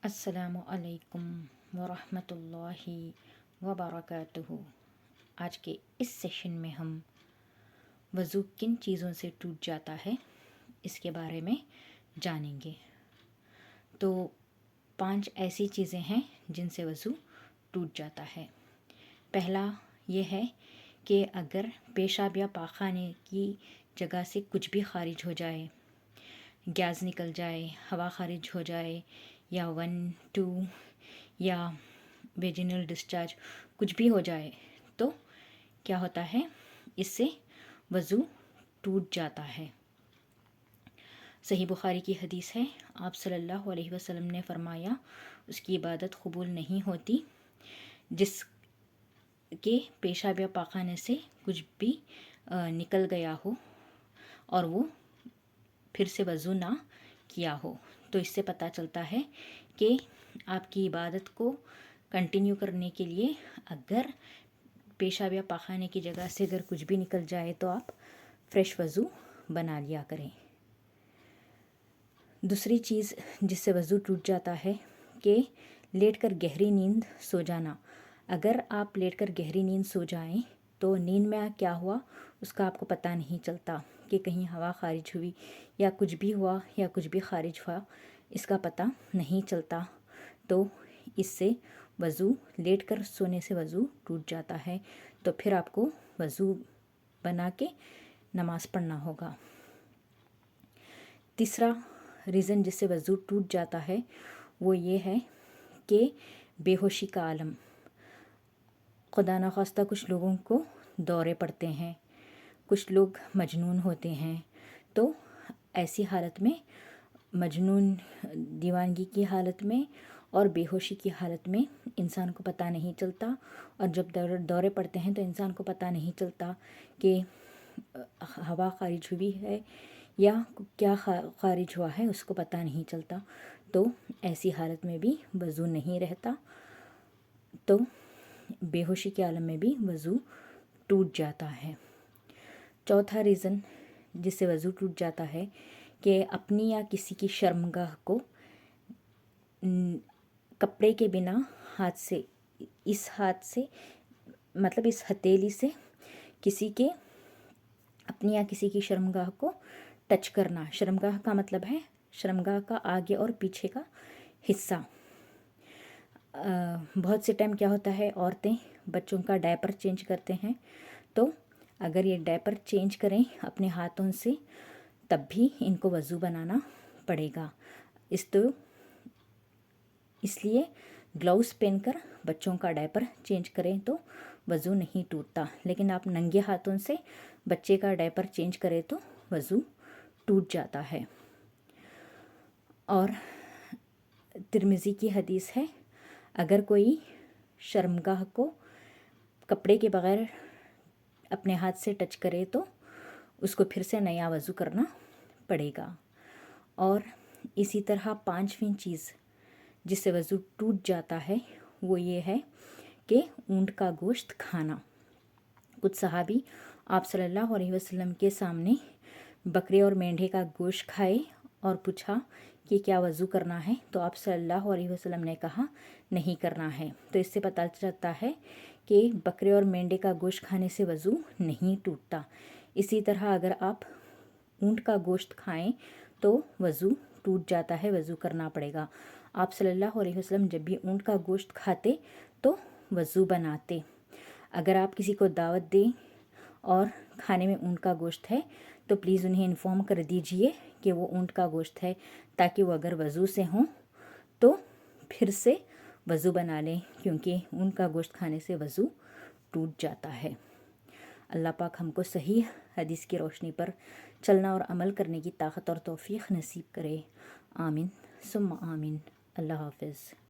السلام علیکم ورحمۃ اللہ وبرکاتہ۔ آج کے اس سیشن میں ہم وضو کن چیزوں سے ٹوٹ جاتا ہے اس کے بارے میں جانیں گے۔ تو 5 ایسی چیزیں ہیں جن سے وضو ٹوٹ جاتا ہے۔ پہلا یہ ہے کہ اگر پیشاب یا پاخانے کی جگہ سے کچھ بھی خارج ہو جائے، گیس نکل جائے، ہوا خارج ہو جائے، یا 1 2 یا ویجینل ڈسچارج کچھ بھی ہو جائے تو کیا ہوتا ہے، اس سے وضو ٹوٹ جاتا ہے۔ صحیح بخاری کی حدیث ہے، آپ صلی اللہ علیہ وسلم نے فرمایا، اس کی عبادت قبول نہیں ہوتی جس کے پیشاب یا پاخانے سے کچھ بھی نکل گیا ہو اور وہ پھر سے وضو نہ کیا ہو۔ تو اس سے پتہ چلتا ہے کہ آپ کی عبادت کو کنٹینیو کرنے کے لیے اگر پیشاب یا پاخانے کی جگہ سے اگر کچھ بھی نکل جائے تو آپ فریش وضو بنا لیا کریں۔ دوسری چیز جس سے وضو ٹوٹ جاتا ہے کہ لیٹ کر گہری نیند سو جانا۔ اگر آپ لیٹ کر گہری نیند سو جائیں تو نیند میں کیا ہوا اس کا آپ کو پتہ نہیں چلتا، کہ کہیں ہوا خارج ہوئی یا کچھ بھی ہوا یا کچھ بھی خارج ہوا، اس کا پتہ نہیں چلتا۔ تو اس سے وضو لیٹ کر سونے سے وضو ٹوٹ جاتا ہے، تو پھر آپ کو وضو بنا کے نماز پڑھنا ہوگا۔ تیسرا ریزن جس سے وضو ٹوٹ جاتا ہے وہ یہ ہے کہ بے ہوشی کا عالم۔ خدا نخواستہ کچھ لوگوں کو دورے پڑتے ہیں، کچھ لوگ مجنون ہوتے ہیں، تو ایسی حالت میں مجنون دیوانگی کی حالت میں اور بے ہوشی کی حالت میں انسان کو پتہ نہیں چلتا، اور جب دورے پڑتے ہیں تو انسان کو پتہ نہیں چلتا کہ ہوا خارج ہوئی ہے یا کیا خارج ہوا ہے، اس کو پتہ نہیں چلتا۔ تو ایسی حالت میں بھی وضو نہیں رہتا، تو بے ہوشی کے عالم میں بھی وضو ٹوٹ جاتا ہے۔ چوتھا ریزن جس سے وضو ٹوٹ جاتا ہے کہ اپنی یا کسی کی شرمگاہ کو کپڑے کے بنا اس ہاتھ سے مطلب اس ہتھیلی سے اپنی یا کسی کی شرمگاہ کو ٹچ کرنا۔ شرمگاہ کا مطلب ہے شرمگاہ کا آگے اور پیچھے کا حصہ۔ بہت سے ٹائم کیا ہوتا ہے، عورتیں بچوں کا ڈائپر چینج کرتے ہیں، تو اگر یہ ڈائپر چینج کریں اپنے ہاتھوں سے تب بھی ان کو وضو بنانا پڑے گا۔ اس لیے گلوز پہن کر بچوں کا ڈائپر چینج کریں تو وضو نہیں ٹوٹتا، لیکن آپ ننگے ہاتھوں سے بچے کا ڈائپر چینج کریں تو وضو ٹوٹ جاتا ہے۔ اور ترمذی کی حدیث ہے، اگر کوئی شرمگاہ کو کپڑے کے بغیر اپنے ہاتھ سے ٹچ کرے تو اس کو پھر سے نیا وضو کرنا پڑے گا۔ اور اسی طرح 5ویں چیز جس سے وضو ٹوٹ جاتا ہے وہ یہ ہے کہ اونٹ کا گوشت کھانا۔ کچھ صحابی آپ صلی اللہ علیہ وسلم کے سامنے بکرے اور مینڈھے کا گوشت کھائے اور پوچھا کہ کیا وضو کرنا ہے، تو آپ صلی اللہ علیہ وسلم نے کہا نہیں کرنا ہے۔ تو اس سے پتہ چلتا ہے کہ بکرے اور مینڈھے کا گوشت کھانے سے وضو نہیں ٹوٹتا۔ اسی طرح اگر آپ اونٹ کا گوشت کھائیں تو وضو ٹوٹ جاتا ہے، وضو کرنا پڑے گا۔ آپ صلی اللہ علیہ وسلم جب بھی اونٹ کا گوشت کھاتے تو وضو بناتے۔ اگر آپ کسی کو دعوت دیں اور کھانے میں اونٹ کا گوشت ہے تو پلیز انہیں انفارم کر دیجئے کہ وہ اونٹ کا گوشت ہے، تاکہ وہ اگر وضو سے ہوں تو پھر سے وضو بنا لیں، کیونکہ اونٹ کا گوشت کھانے سے وضو ٹوٹ جاتا ہے۔ اللہ پاک ہم کو صحیح حدیث کی روشنی پر چلنا اور عمل کرنے کی طاقت اور توفیق نصیب کرے۔ آمین ثم آمین۔ اللہ حافظ۔